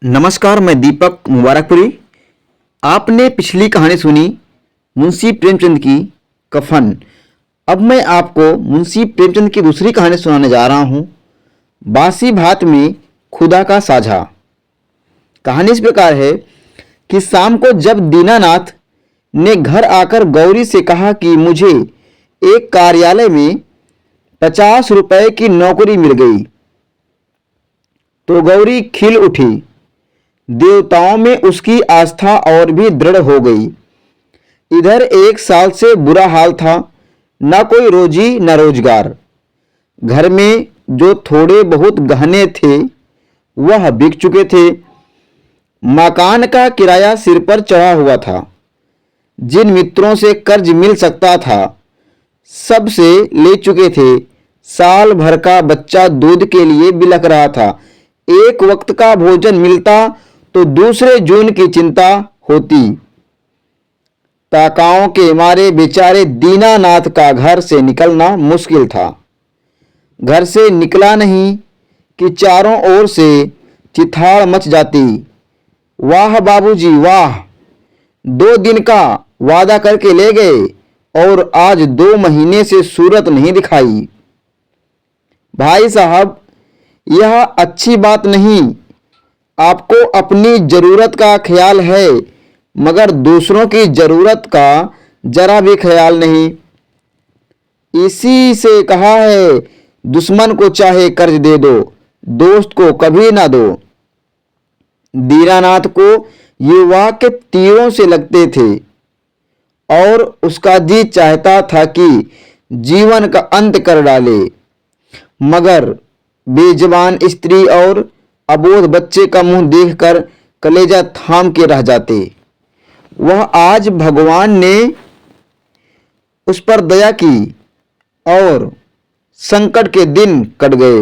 नमस्कार, मैं दीपक मुबारकपुरी। आपने पिछली कहानी सुनी मुंशी प्रेमचंद की कफन। अब मैं आपको मुंशी प्रेमचंद की दूसरी कहानी सुनाने जा रहा हूँ, बासी भात में खुदा का साझा। कहानी इस प्रकार है कि शाम को जब दीनानाथ ने घर आकर गौरी से कहा कि मुझे एक कार्यालय में 50 रुपए की नौकरी मिल गई, तो गौरी खिल उठी। देवताओं में उसकी आस्था और भी दृढ़ हो गई। इधर 1 साल से बुरा हाल था, न कोई रोजी न रोजगार। घर में जो थोड़े बहुत गहने थे वह बिक चुके थे। मकान का किराया सिर पर चढ़ा हुआ था। जिन मित्रों से कर्ज मिल सकता था सब से ले चुके थे। साल भर का बच्चा दूध के लिए बिलख रहा था। एक वक्त का भोजन मिलता तो दूसरे जून की चिंता होती। ताकाओं के मारे बेचारे दीनानाथ का घर से निकलना मुश्किल था। घर से निकला नहीं कि चारों ओर से चिथाड़ मच जाती। वाह बाबूजी वाह, 2 दिन का वादा करके ले गए और आज 2 महीने से सूरत नहीं दिखाई। भाई साहब, यह अच्छी बात नहीं। आपको अपनी जरूरत का ख्याल है मगर दूसरों की जरूरत का जरा भी ख्याल नहीं। इसी से कहा है, दुश्मन को चाहे कर्ज दे दो, दोस्त को कभी ना दो। दीनानाथ को ये वाक्य तीरों से लगते थे और उसका जी चाहता था कि जीवन का अंत कर डाले, मगर बेजबान स्त्री और अबोध बच्चे का मुंह देखकर कलेजा थाम के रह जाते। वह आज भगवान ने उस पर दया की और संकट के दिन कट गए।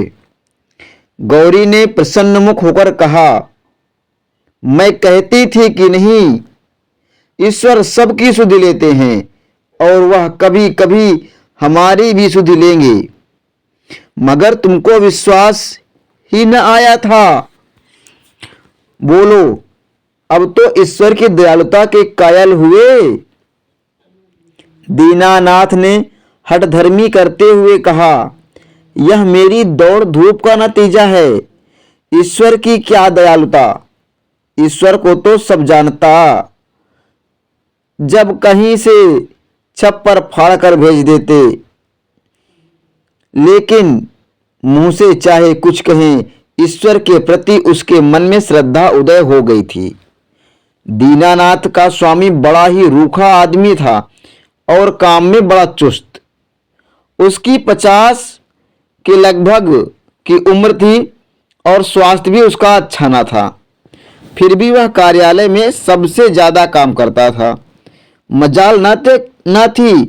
गौरी ने प्रसन्न मुख होकर कहा, मैं कहती थी कि नहीं, ईश्वर सबकी सुधि लेते हैं और वह कभी कभी हमारी भी सुधि लेंगे, मगर तुमको विश्वास ही न आया था। बोलो, अब तो ईश्वर की दयालुता के कायल हुए। दीनानाथ ने हठधर्मी करते हुए कहा, यह मेरी दौड़ धूप का नतीजा है। ईश्वर की क्या दयालुता, ईश्वर को तो सब जानता। जब कहीं से छप्पर फाड़ कर भेज देते, लेकिन मुंह से चाहे कुछ कहें, ईश्वर के प्रति उसके मन में श्रद्धा उदय हो गई थी। दीनानाथ का स्वामी बड़ा ही रूखा आदमी था और काम में बड़ा चुस्त। उसकी 50 के लगभग की उम्र थी और स्वास्थ्य भी उसका अच्छा ना था। फिर भी वह कार्यालय में सबसे ज्यादा काम करता था। मजाल न थी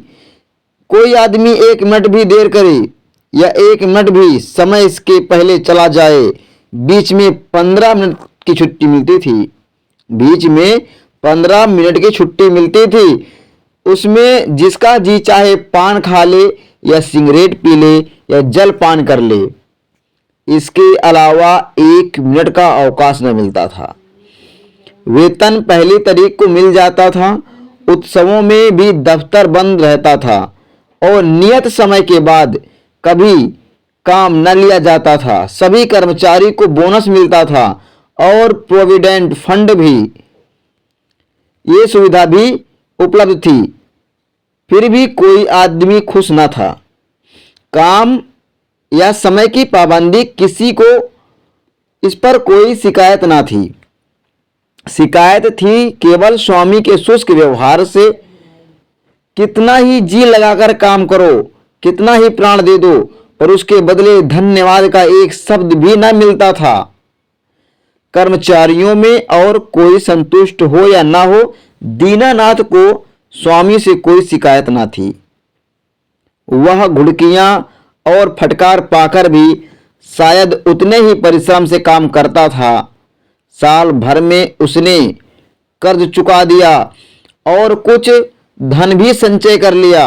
कोई आदमी 1 मिनट भी देर करे या 1 मिनट भी समय इसके पहले चला जाए। बीच में 15 मिनट की छुट्टी मिलती थी। बीच में 15 मिनट की छुट्टी मिलती थी। उसमें जिसका जी चाहे पान खा ले या सिगरेट पी ले या जल पान कर ले। इसके अलावा 1 मिनट का अवकाश न मिलता था। वेतन पहली तारीख को मिल जाता था। उत्सवों में भी दफ्तर बंद रहता था और नियत समय के बाद कभी काम न लिया जाता था। सभी कर्मचारी को बोनस मिलता था और प्रोविडेंट फंड भी, ये सुविधा भी उपलब्ध थी। फिर भी कोई आदमी खुश न था। काम या समय की पाबंदी, किसी को इस पर कोई शिकायत ना थी। शिकायत थी केवल स्वामी के शुष्क व्यवहार से। कितना ही जी लगाकर काम करो, कितना ही प्राण दे दो, पर उसके बदले धन्यवाद का एक शब्द भी न मिलता था। कर्मचारियों में और कोई संतुष्ट हो या ना हो, दीनानाथ को स्वामी से कोई शिकायत ना थी। वह घुड़कियां और फटकार पाकर भी शायद उतने ही परिश्रम से काम करता था। साल भर में उसने कर्ज चुका दिया और कुछ धन भी संचय कर लिया।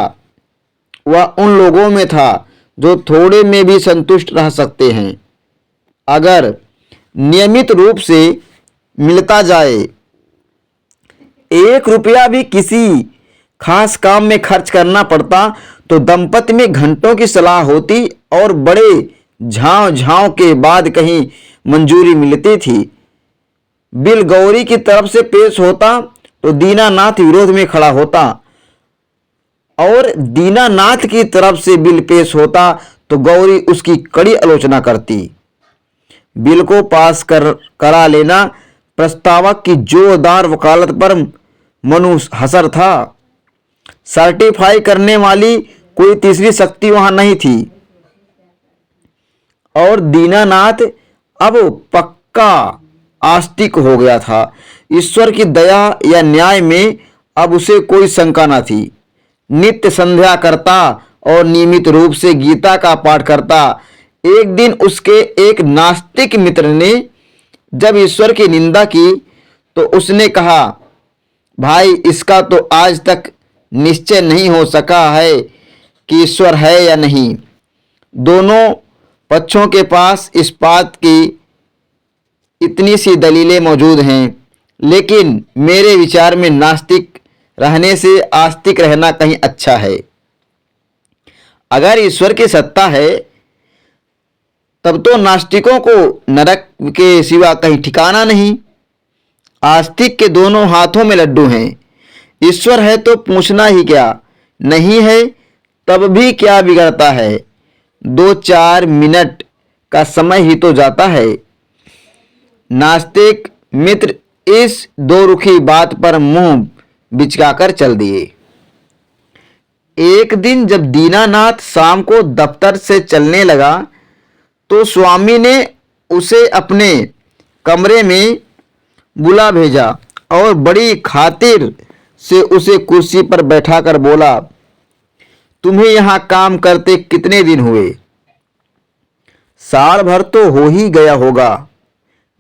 वह उन लोगों में था जो थोड़े में भी संतुष्ट रह सकते हैं, अगर नियमित रूप से मिलता जाए। 1 रुपया भी किसी खास काम में खर्च करना पड़ता तो दंपति में घंटों की सलाह होती और बड़े झांव झांव के बाद कहीं मंजूरी मिलती थी। बिल गौरी की तरफ से पेश होता तो दीनानाथ विरोध में खड़ा होता और दीनानाथ की तरफ से बिल पेश होता तो गौरी उसकी कड़ी आलोचना करती। बिल को पास करा लेना प्रस्तावक की जोरदार वकालत पर मनु हसर था। सर्टिफाई करने वाली कोई तीसरी शक्ति वहां नहीं थी और दीनानाथ अब पक्का आस्तिक हो गया था। ईश्वर की दया या न्याय में अब उसे कोई शंका न थी। नित्य संध्या करता और नियमित रूप से गीता का पाठ करता। एक दिन उसके एक नास्तिक मित्र ने जब ईश्वर की निंदा की तो उसने कहा, भाई इसका तो आज तक निश्चय नहीं हो सका है कि ईश्वर है या नहीं। दोनों पक्षों के पास इस बात की इतनी सी दलीलें मौजूद हैं, लेकिन मेरे विचार में नास्तिक रहने से आस्तिक रहना कहीं अच्छा है। अगर ईश्वर की सत्ता है तब तो नास्तिकों को नरक के सिवा कहीं ठिकाना नहीं। आस्तिक के दोनों हाथों में लड्डू हैं। ईश्वर है तो पूछना ही क्या, नहीं है तब भी क्या बिगड़ता है। 2-4 मिनट का समय ही तो जाता है। नास्तिक मित्र इस दो रुखी बात पर मुंह बिचकाकर चल दिए। एक दिन जब दीनानाथ शाम को दफ्तर से चलने लगा तो स्वामी ने उसे अपने कमरे में बुला भेजा और बड़ी खातिर से उसे कुर्सी पर बैठाकर बोला, तुम्हें यहां काम करते कितने दिन हुए? साल भर तो हो ही गया होगा।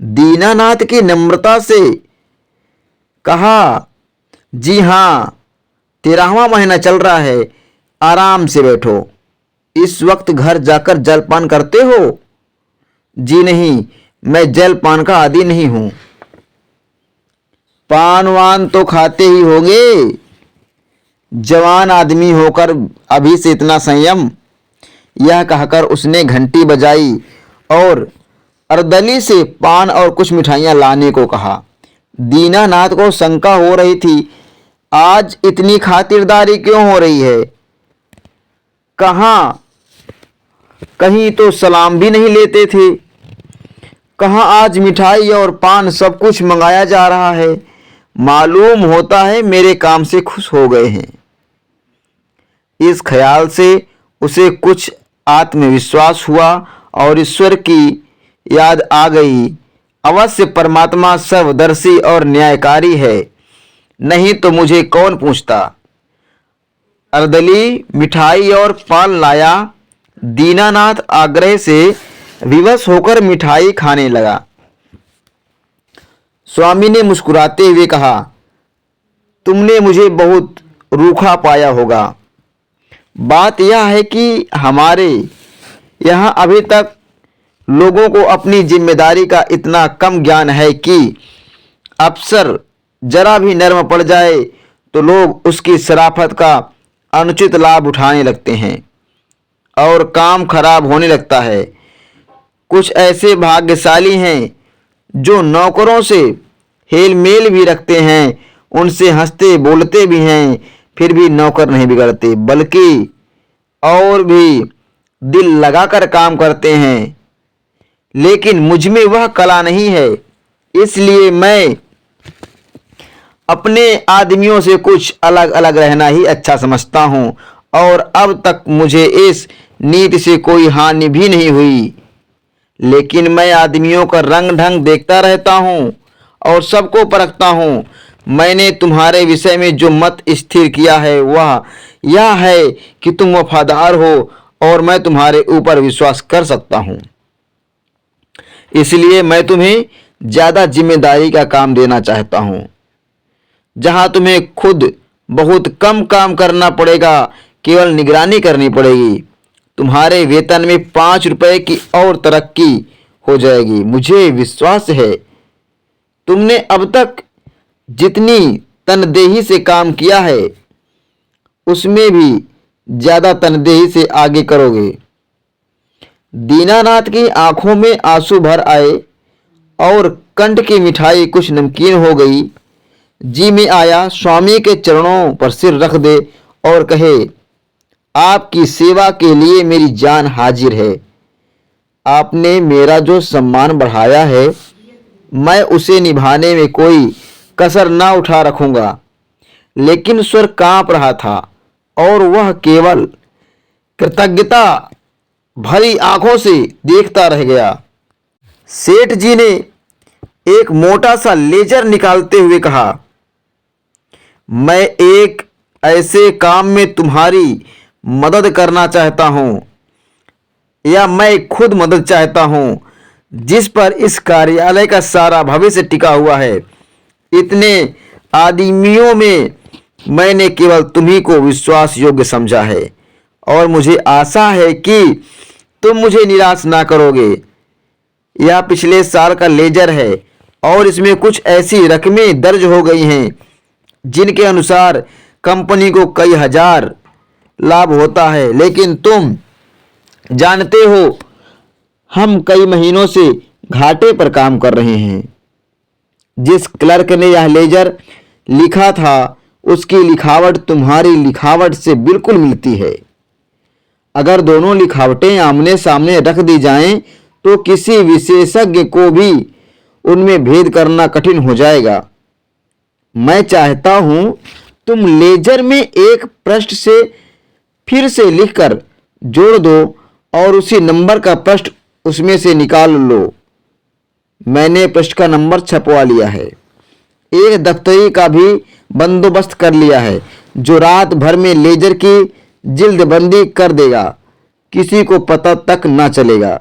दीनानाथ की नम्रता से कहा, जी हां, 13वां महीना चल रहा है। आराम से बैठो। इस वक्त घर जाकर जलपान करते हो? जी नहीं, मैं जलपान का आदी नहीं हूं। पान वान तो खाते ही होंगे। जवान आदमी होकर अभी से इतना संयम। यह कहकर उसने घंटी बजाई और अर्दली से पान और कुछ मिठाइयां लाने को कहा। दीनानाथ को शंका हो रही थी, आज इतनी खातिरदारी क्यों हो रही है? कहाँ कहीं तो सलाम भी नहीं लेते थे। कहाँ आज मिठाई और पान सब कुछ मंगाया जा रहा है। मालूम होता है मेरे काम से खुश हो गए हैं। इस ख्याल से उसे कुछ आत्मविश्वास हुआ और ईश्वर की याद आ गई। अवश्य परमात्मा सर्वदर्शी और न्यायकारी है, नहीं तो मुझे कौन पूछता। अर्दली मिठाई और पान लाया। दीनानाथ आग्रह से विवश होकर मिठाई खाने लगा। स्वामी ने मुस्कुराते हुए कहा, तुमने मुझे बहुत रूखा पाया होगा। बात यह है कि हमारे यहाँ अभी तक लोगों को अपनी जिम्मेदारी का इतना कम ज्ञान है कि अफसर जरा भी नर्म पड़ जाए तो लोग उसकी शराफत का अनुचित लाभ उठाने लगते हैं और काम खराब होने लगता है। कुछ ऐसे भाग्यशाली हैं जो नौकरों से हेल मेल भी रखते हैं, उनसे हंसते बोलते भी हैं, फिर भी नौकर नहीं बिगड़ते, बल्कि और भी दिल लगाकर काम करते हैं। लेकिन मुझ में वह कला नहीं है, इसलिए मैं अपने आदमियों से कुछ अलग अलग रहना ही अच्छा समझता हूँ और अब तक मुझे इस नीति से कोई हानि भी नहीं हुई। लेकिन मैं आदमियों का रंग ढंग देखता रहता हूँ और सबको परखता हूँ। मैंने तुम्हारे विषय में जो मत स्थिर किया है वह यह है कि तुम वफादार हो और मैं तुम्हारे ऊपर विश्वास कर सकता हूँ। इसलिए मैं तुम्हें ज़्यादा जिम्मेदारी का काम देना चाहता हूँ। जहाँ तुम्हें खुद बहुत कम काम करना पड़ेगा, केवल निगरानी करनी पड़ेगी, तुम्हारे वेतन में 5 रुपए की और तरक्की हो जाएगी। मुझे विश्वास है तुमने अब तक जितनी तनदेही से काम किया है उसमें भी ज्यादा तनदेही से आगे करोगे। दीनानाथ की आंखों में आंसू भर आए और कंठ की मिठाई कुछ नमकीन हो गई। जी में आया स्वामी के चरणों पर सिर रख दे और कहे, आपकी सेवा के लिए मेरी जान हाजिर है। आपने मेरा जो सम्मान बढ़ाया है मैं उसे निभाने में कोई कसर ना उठा रखूंगा। लेकिन स्वर कांप रहा था और वह केवल कृतज्ञता भरी आंखों से देखता रह गया। सेठ जी ने एक मोटा सा लेजर निकालते हुए कहा, मैं एक ऐसे काम में तुम्हारी मदद करना चाहता हूं, या मैं खुद मदद चाहता हूं, जिस पर इस कार्यालय का सारा भविष्य टिका हुआ है। इतने आदमियों में मैंने केवल तुम्ही को विश्वास योग्य समझा है और मुझे आशा है कि तुम मुझे निराश ना करोगे। यह पिछले साल का लेजर है और इसमें कुछ ऐसी रकमें दर्ज हो गई हैं जिनके अनुसार कंपनी को कई हजार लाभ होता है। लेकिन तुम जानते हो हम कई महीनों से घाटे पर काम कर रहे हैं। जिस क्लर्क ने यह लेजर लिखा था उसकी लिखावट तुम्हारी लिखावट से बिल्कुल मिलती है। अगर दोनों लिखावटें आमने सामने रख दी जाएं तो किसी विशेषज्ञ को भी उनमें भेद करना कठिन हो जाएगा। मैं चाहता हूं तुम लेजर में एक पृष्ठ से फिर से लिखकर जोड़ दो और उसी नंबर का पृष्ठ उसमें से निकाल लो। मैंने पृष्ठ का नंबर छपवा लिया है। एक दफ्तरी का भी बंदोबस्त कर लिया है जो रात भर में लेजर की जिल्दबंदी कर देगा, किसी को पता तक ना चलेगा।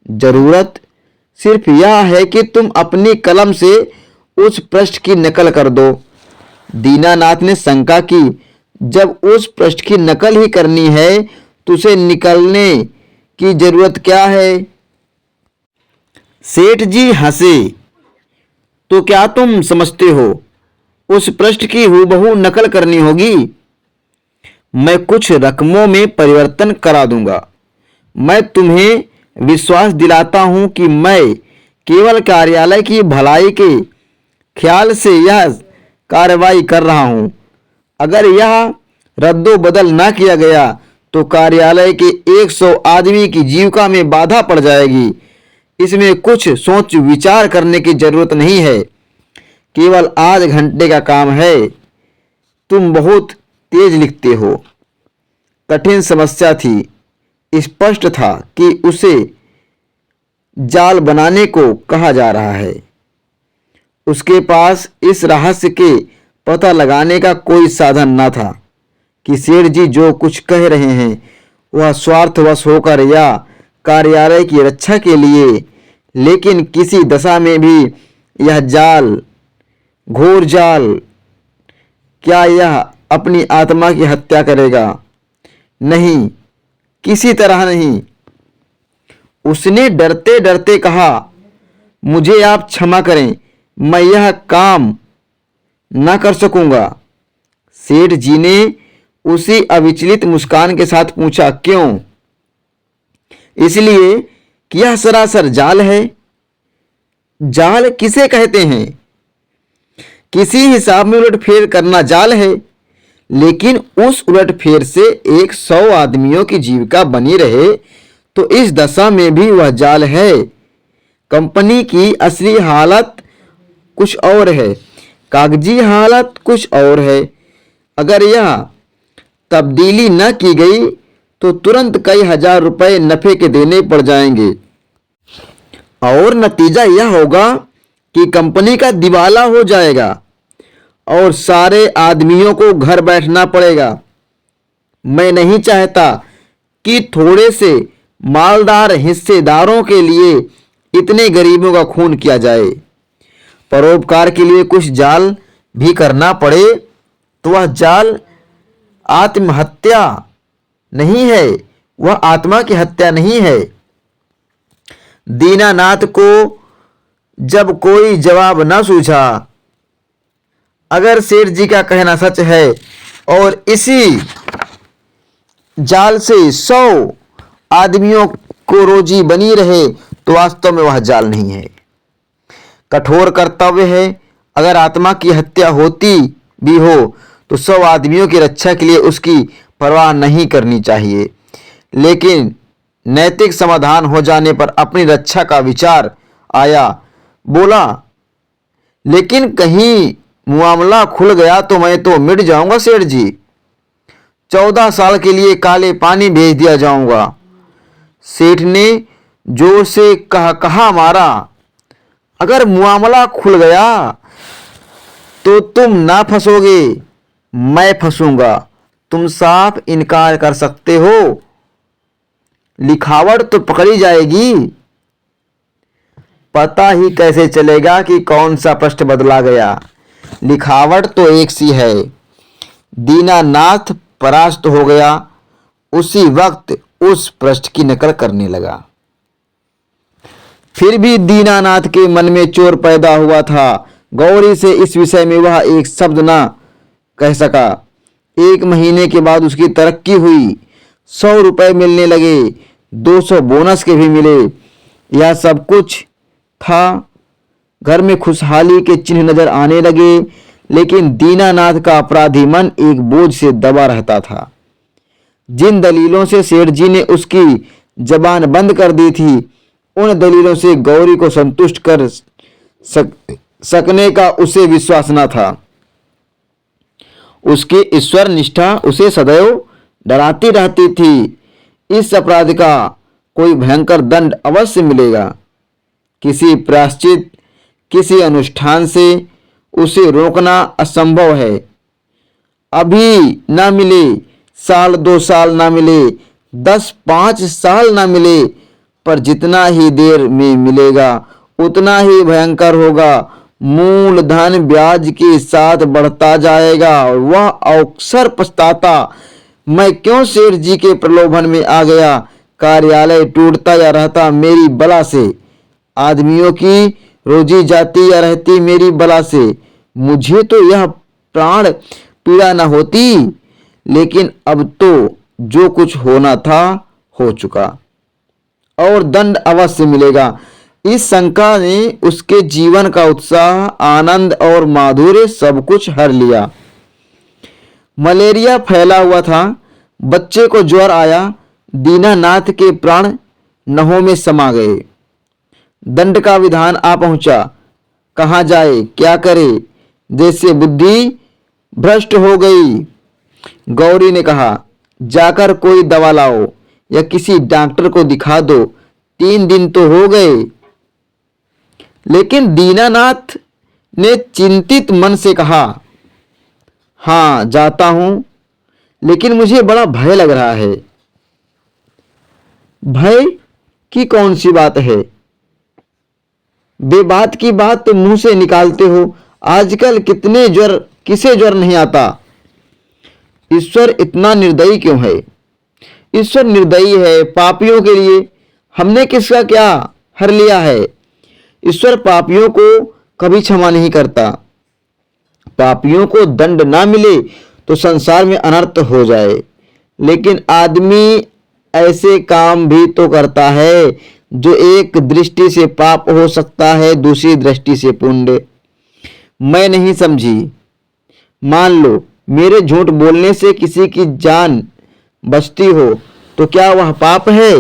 जरूरत सिर्फ यह है कि तुम अपनी कलम से उस पृष्ठ की नकल कर दो। दीनानाथ ने शंका की, जब उस पृष्ठ की नकल ही करनी है तो उसे निकलने की जरूरत क्या है? सेठ जी हंसे, तो क्या तुम समझते हो उस पृष्ठ की हूबहू नकल करनी होगी? मैं कुछ रकमों में परिवर्तन करा दूंगा। मैं तुम्हें विश्वास दिलाता हूं कि मैं केवल कार्यालय की भलाई के ख्याल से यह कार्रवाई कर रहा हूं। अगर यह रद्दो बदल ना किया गया तो कार्यालय के 100 आदमी की जीविका में बाधा पड़ जाएगी। इसमें कुछ सोच विचार करने की जरूरत नहीं है, केवल आध घंटे का काम है। तुम बहुत तेज लिखते हो। कठिन समस्या थी। स्पष्ट था कि उसे जाल बनाने को कहा जा रहा है। उसके पास इस रहस्य के पता लगाने का कोई साधन न था कि सेठ जी जो कुछ कह रहे हैं वह स्वार्थवश होकर या कार्यालय की रक्षा के लिए, लेकिन किसी दशा में भी यह जाल, घोर जाल, क्या यह अपनी आत्मा की हत्या करेगा? नहीं, किसी तरह नहीं। उसने डरते डरते कहा, मुझे आप क्षमा करें, मैं यह काम ना कर सकूंगा। सेठ जी ने उसी अविचलित मुस्कान के साथ पूछा, क्यों? इसलिए कि यह सरासर जाल है। जाल किसे कहते हैं? किसी हिसाब में उलटफेर करना जाल है, लेकिन उस उलटफेर से 100 आदमियों की जीविका बनी रहे तो इस दशा में भी वह जाल है। कंपनी की असली हालत कुछ और है, कागजी हालत कुछ और है। अगर यह तब्दीली न की गई तो तुरंत कई हजार रुपए नफे के देने पड़ जाएंगे और नतीजा यह होगा कि कंपनी का दिवाला हो जाएगा और सारे आदमियों को घर बैठना पड़ेगा। मैं नहीं चाहता कि थोड़े से मालदार हिस्सेदारों के लिए इतने गरीबों का खून किया जाए। परोपकार के लिए कुछ जाल भी करना पड़े तो वह जाल आत्महत्या नहीं है, वह आत्मा की हत्या नहीं है। दीनानाथ को जब कोई जवाब न सूझा, अगर सेठ जी का कहना सच है और इसी जाल से 100 आदमियों को रोजी बनी रहे, तो वास्तव में वह जाल नहीं है, कठोर कर्तव्य है। अगर आत्मा की हत्या होती भी हो तो 100 आदमियों की रक्षा के लिए उसकी परवाह नहीं करनी चाहिए। लेकिन नैतिक समाधान हो जाने पर अपनी रक्षा का विचार आया। बोला, लेकिन कहीं मामला खुल गया तो मैं तो मिट जाऊंगा सेठ जी। 14 साल के लिए काले पानी भेज दिया जाऊंगा। सेठ ने जोर से कहा मारा, अगर मामला खुल गया तो तुम ना फंसोगे, मैं फंसूंगा। तुम साफ इनकार कर सकते हो, लिखावट तो पकड़ी जाएगी। पता ही कैसे चलेगा कि कौन सा पृष्ठ बदला गया? लिखावट तो एक सी है। दीनानाथ परास्त हो गया। उसी वक्त उस पृष्ठ की नकल करने लगा। फिर भी दीनानाथ के मन में चोर पैदा हुआ था। गौरी से इस विषय में वह एक शब्द ना कह सका। 1 महीने के बाद उसकी तरक्की हुई। 100 रुपए मिलने लगे, 200 बोनस के भी मिले। यह सब कुछ था। घर में खुशहाली के चिन्ह नजर आने लगे, लेकिन दीनानाथ का अपराधी मन एक बोझ से दबा रहता था। जिन दलीलों से सेठ जी ने उसकी जबान बंद कर दी थी, उन दलीलों से गौरी को संतुष्ट कर सकने का उसे विश्वास न था। उसकी ईश्वर निष्ठा उसे सदैव डराती रहती थी। इस अपराध का कोई भयंकर दंड अवश्य मिलेगा। किसी प्रायश्चित, किसी अनुष्ठान से उसे रोकना असंभव है। अभी ना मिले, साल 2 साल ना मिले, 10-5 साल ना मिले, पर जितना ही देर में मिलेगा उतना ही भयंकर होगा। मूलधन ब्याज के साथ बढ़ता जाएगा। वह अक्सर पछताता, मैं क्यों सेठ जी के प्रलोभन में आ गया। कार्यालय टूटता या रहता मेरी बला से, आदमियों की रोजी जाती या रहती मेरी बला से। मुझे तो यह प्राण पीड़ा न होती, लेकिन अब तो जो कुछ होना था हो चुका, और दंड अवश्य मिलेगा। इस शंका ने उसके जीवन का उत्साह, आनंद और माधुर्य सब कुछ हर लिया। मलेरिया फैला हुआ था। बच्चे को ज्वर आया। दीनानाथ के प्राण नहों में समा गए। दंड का विधान आ पहुंचा। कहाँ जाए, क्या करे, जैसे बुद्धि भ्रष्ट हो गई। गौरी ने कहा, जाकर कोई दवा लाओ या किसी डॉक्टर को दिखा दो। 3 दिन तो हो गए। लेकिन दीनानाथ ने चिंतित मन से कहा, हाँ जाता हूं, लेकिन मुझे बड़ा भय लग रहा है। भय की कौन सी बात है? बेबात की बात तो मुंह से निकालते हो। आजकल कितने ज्वर, किसे ज्वर नहीं आता। ईश्वर इतना निर्दयी क्यों है? ईश्वर निर्दयी है पापियों के लिए। हमने किसका क्या हर लिया है? ईश्वर पापियों को कभी क्षमा नहीं करता। पापियों को दंड ना मिले तो संसार में अनर्थ हो जाए, लेकिन आदमी ऐसे काम भी तो करता है जो एक दृष्टि से पाप हो सकता है, दूसरी दृष्टि से पुण्य। मैं नहीं समझी। मान लो मेरे झूठ बोलने से किसी की जान बचती हो तो क्या वह पाप है?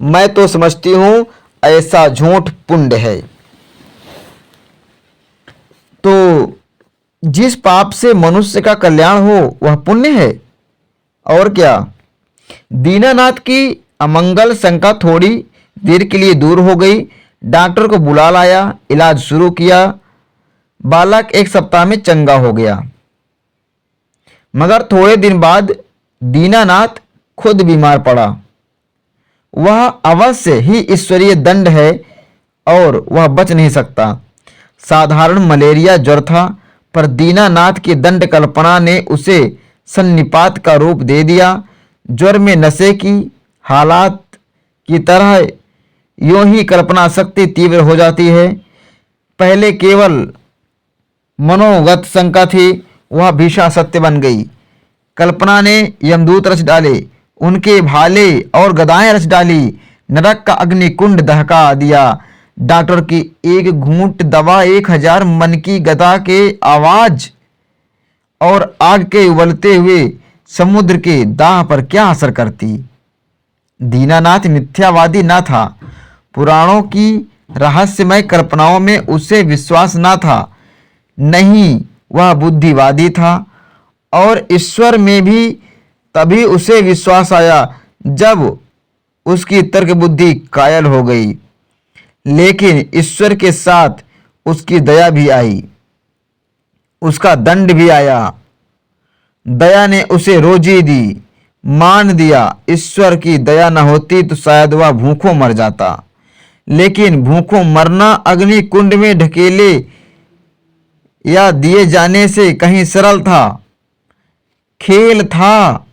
मैं तो समझती हूं ऐसा झूठ पुण्य है। तो जिस पाप से मनुष्य का कल्याण हो वह पुण्य है, और क्या? दीनानाथ की अमंगल शंका थोड़ी देर के लिए दूर हो गई। डॉक्टर को बुला लाया, इलाज शुरू किया। बालक 1 सप्ताह में चंगा हो गया। मगर थोड़े दिन बाद दीनानाथ खुद बीमार पड़ा। वह अवश्य ही ईश्वरीय दंड है और वह बच नहीं सकता। साधारण मलेरिया ज्वर था, पर दीनानाथ की दंड कल्पना ने उसे सन्निपात का रूप दे दिया। ज्वर में नशे की हालात की तरह यूं ही कल्पना शक्ति तीव्र हो जाती है। पहले केवल मनोगत शंका थी, वह भीषण सत्य बन गई। कल्पना ने यमदूत रच डाले, उनके भाले और गदाएं रच डाली, नरक का अग्निकुंड दहका दिया। डॉक्टर की एक घूंट दवा 1000 मन की गदा के आवाज और आग के उबलते हुए समुद्र के दाह पर क्या असर करती। दीनानाथ मिथ्यावादी न था, पुराणों की रहस्यमय कल्पनाओं में उसे विश्वास न था। नहीं, वह बुद्धिवादी था, और ईश्वर में भी तभी उसे विश्वास आया जब उसकी तर्क बुद्धि कायल हो गई। लेकिन ईश्वर के साथ उसकी दया भी आई, उसका दंड भी आया। दया ने उसे रोजी दी, मान दिया। ईश्वर की दया न होती तो शायद वह भूखों मर जाता। लेकिन भूखों मरना अग्नि कुंड में ढकेले या दिए जाने से कहीं सरल था, खेल था।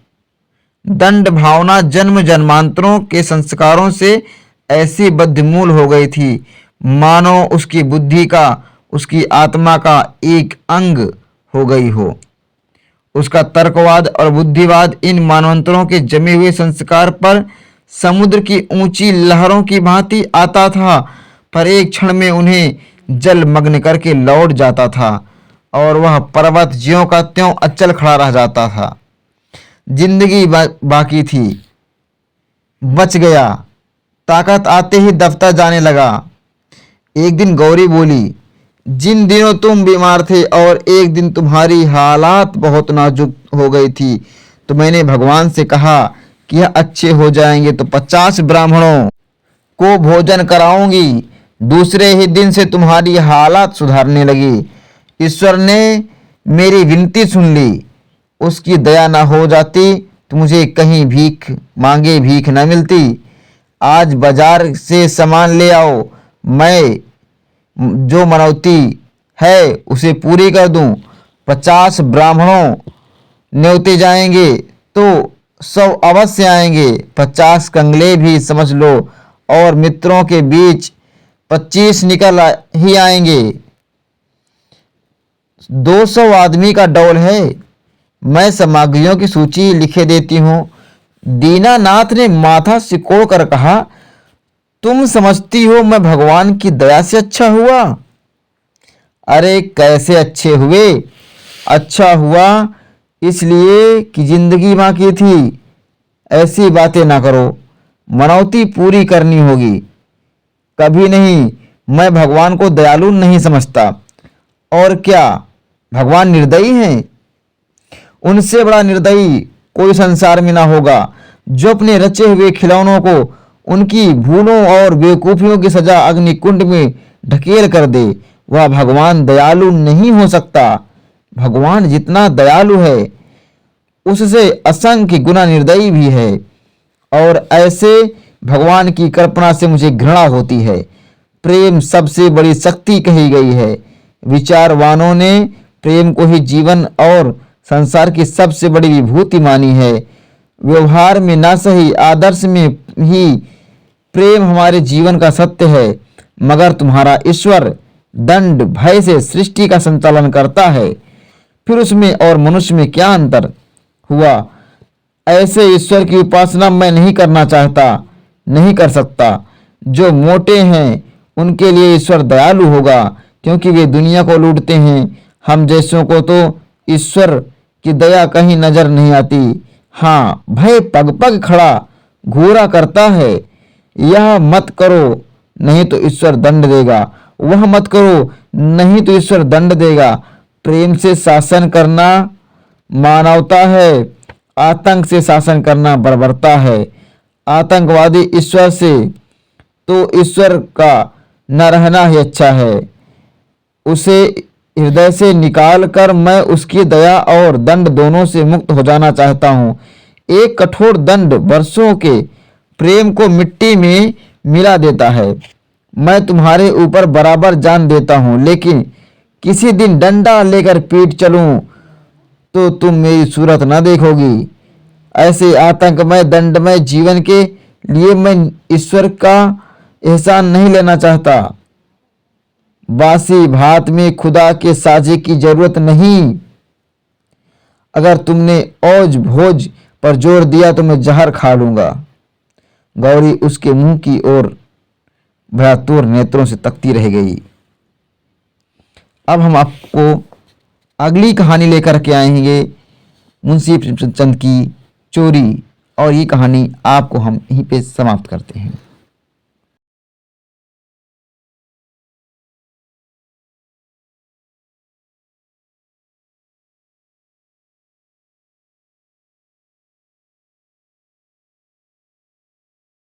दंड भावना जन्म जन्मांतरों के संस्कारों से ऐसी बद्धमूल हो गई थी, मानो उसकी बुद्धि का, उसकी आत्मा का एक अंग हो गई हो। उसका तर्कवाद और बुद्धिवाद इन मानवंतरों के जमे हुए संस्कार पर समुद्र की ऊंची लहरों की भांति आता था, पर एक क्षण में उन्हें जलमग्न करके लौट जाता था और वह पर्वत ज्यों का त्यों अचल खड़ा रह जाता था। जिंदगी बाकी थी, बच गया। ताकत आते ही दफ्तर जाने लगा। एक दिन गौरी बोली, जिन दिनों तुम बीमार थे और एक दिन तुम्हारी हालात बहुत नाजुक हो गई थी, तो मैंने भगवान से कहा कि यह अच्छे हो जाएंगे तो 50 ब्राह्मणों को भोजन कराऊंगी। दूसरे ही दिन से तुम्हारी हालात सुधारने लगी। ईश्वर ने मेरी विनती सुन ली। उसकी दया न हो जाती तो मुझे कहीं भीख मांगे भीख न मिलती। आज बाजार से सामान ले आओ, मैं जो मनौती है उसे पूरी कर दूं। 50 ब्राह्मणों न्योते जाएंगे तो 100 अवश्य आएंगे। 50 कंगले भी समझ लो, और मित्रों के बीच 25 निकल ही आएंगे। 200 आदमी का डौल है। मैं सामग्रियों की सूची लिखे देती हूँ। दीनानाथ ने माथा सिकोड़ कर कहा, तुम समझती हो मैं भगवान की दया से अच्छा हुआ? अरे कैसे अच्छे हुए? अच्छा हुआ इसलिए कि जिंदगी बाकी थी। ऐसी बातें ना करो, मनौती पूरी करनी होगी। कभी नहीं, मैं भगवान को दयालु नहीं समझता। और क्या भगवान निर्दयी हैं? उनसे बड़ा निर्दयी कोई संसार में ना होगा, जो अपने रचे हुए खिलौनों को उनकी भूलों और बेवकूफियों की सजा अग्निकुंड में ढकेल कर दे। वह भगवान दयालु नहीं हो सकता। भगवान जितना दयालु है उससे असंख्य गुना निर्दयी भी है, और ऐसे भगवान की कल्पना से मुझे घृणा होती है। प्रेम सबसे बड़ी शक्ति कही गई है। विचारवानों ने प्रेम को ही जीवन और संसार की सबसे बड़ी विभूति मानी है। व्यवहार में ना सही, आदर्श में ही प्रेम हमारे जीवन का सत्य है। मगर तुम्हारा ईश्वर दंड भय से सृष्टि का संचालन करता है, फिर उसमें और मनुष्य में क्या अंतर हुआ? ऐसे ईश्वर की उपासना मैं नहीं करना चाहता, नहीं कर सकता। जो मोटे हैं उनके लिए ईश्वर दयालु होगा, क्योंकि वे दुनिया को लूटते हैं। हम जैसों को तो ईश्वर की दया कहीं नजर नहीं आती। हाँ, भय पग पग खड़ा घूरा करता है। यह मत करो नहीं तो ईश्वर दंड देगा, वह मत करो नहीं तो ईश्वर दंड देगा। प्रेम से शासन करना मानवता है, आतंक से शासन करना बर्बरता है। आतंकवादी ईश्वर से तो ईश्वर का न रहना ही अच्छा है। उसे हृदय से निकाल कर मैं उसकी दया और दंड दोनों से मुक्त हो जाना चाहता हूँ। एक कठोर दंड वर्षों के प्रेम को मिट्टी में मिला देता है। मैं तुम्हारे ऊपर बराबर जान देता हूँ, लेकिन किसी दिन डंडा लेकर पीट चलूं तो तुम मेरी सूरत न देखोगी। ऐसे आतंकमय दंडमय जीवन के लिए मैं ईश्वर का एहसान नहीं लेना चाहता। बासी भात में खुदा के साजे की जरूरत नहीं। अगर तुमने औज भोज पर जोर दिया तो मैं जहर खा लूंगा। गौरी उसके मुंह की ओर भयातुर नेत्रों से तकती रह गई। अब हम आपको अगली कहानी लेकर के आएंगे, मुंशी प्रेमचंद की चोरी, और ये कहानी आपको हम यहीं पे समाप्त करते हैं।